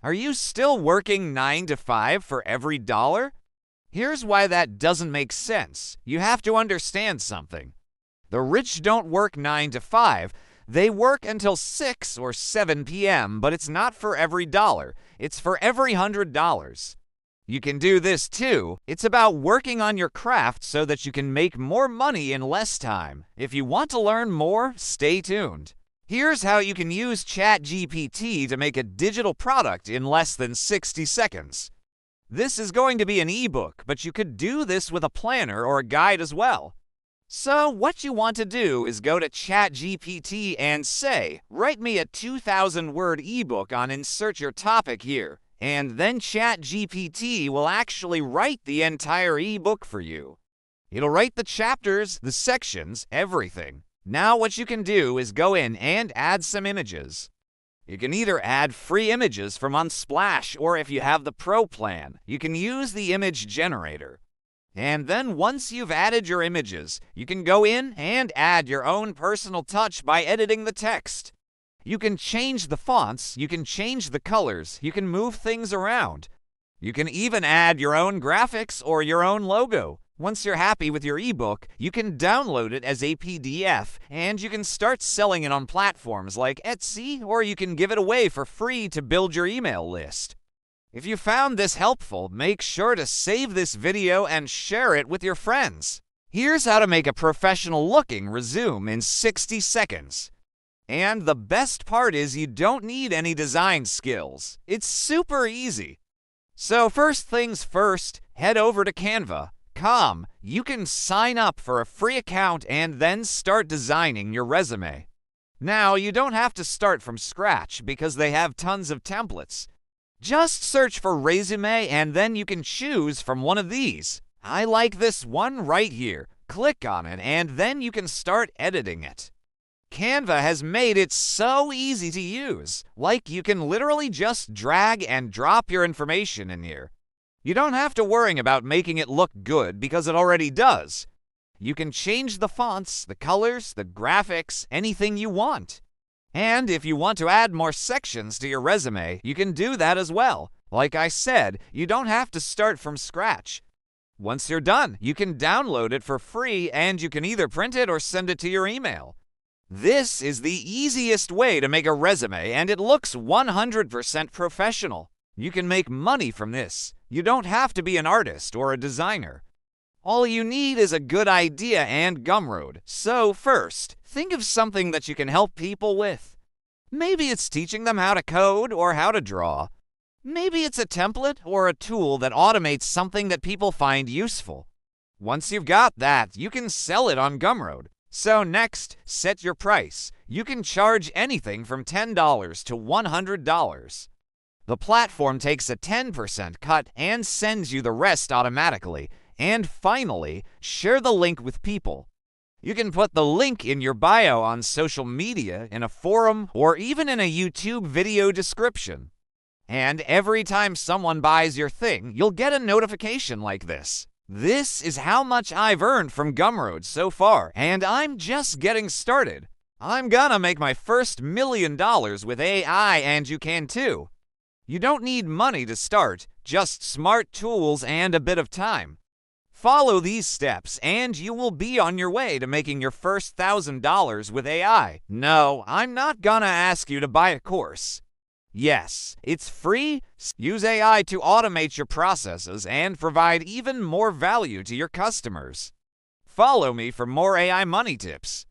Are you still working 9 to 5 for every dollar? Here's why that doesn't make sense. You have to understand something. The rich don't work 9 to 5. They work until 6 or 7 p.m., but it's not for every dollar. It's for every $100. You can do this too. It's about working on your craft so that you can make more money in less time. If you want to learn more, stay tuned. Here's how you can use ChatGPT to make a digital product in less than 60 seconds. This is going to be an ebook, but you could do this with a planner or a guide as well. So what you want to do is go to ChatGPT and say, write me a 2,000-word ebook on insert your topic here. And then ChatGPT will actually write the entire ebook for you. It'll write the chapters, the sections, everything. Now what you can do is go in and add some images. You can either add free images from Unsplash, or if you have the Pro plan, you can use the image generator. And then once you've added your images, you can go in and add your own personal touch by editing the text. You can change the fonts, you can change the colors, you can move things around. You can even add your own graphics or your own logo. Once you're happy with your ebook, you can download it as a PDF, and you can start selling it on platforms like Etsy, or you can give it away for free to build your email list. If you found this helpful, make sure to save this video and share it with your friends. Here's how to make a professional-looking resume in 60 seconds. And the best part is you don't need any design skills. It's super easy. So first things first, head over to Canva.com. You can sign up for a free account and then start designing your resume. Now, you don't have to start from scratch because they have tons of templates. Just search for resume and then you can choose from one of these. I like this one right here. Click on it and then you can start editing it. Canva has made it so easy to use. Like, you can literally just drag and drop your information in here. You don't have to worry about making it look good because it already does. You can change the fonts, the colors, the graphics, anything you want. And if you want to add more sections to your resume, you can do that as well. Like I said, you don't have to start from scratch. Once you're done, you can download it for free and you can either print it or send it to your email. This is the easiest way to make a resume, and it looks 100% professional. You can make money from this. You don't have to be an artist or a designer. All you need is a good idea and Gumroad. So first, think of something that you can help people with. Maybe it's teaching them how to code or how to draw. Maybe it's a template or a tool that automates something that people find useful. Once you've got that, you can sell it on Gumroad. So next, set your price. You can charge anything from $10 to $100. The platform takes a 10% cut and sends you the rest automatically. And finally, share the link with people. You can put the link in your bio on social media, in a forum, or even in a YouTube video description. And every time someone buys your thing, you'll get a notification like this. This is how much I've earned from Gumroad so far, and I'm just getting started. I'm gonna make my first $1 million with AI, and you can too. You don't need money to start, just smart tools and a bit of time. Follow these steps, and you will be on your way to making your first $1,000 with AI. No, I'm not gonna ask you to buy a course. Yes, it's free. Use AI to automate your processes and provide even more value to your customers. Follow me for more AI money tips.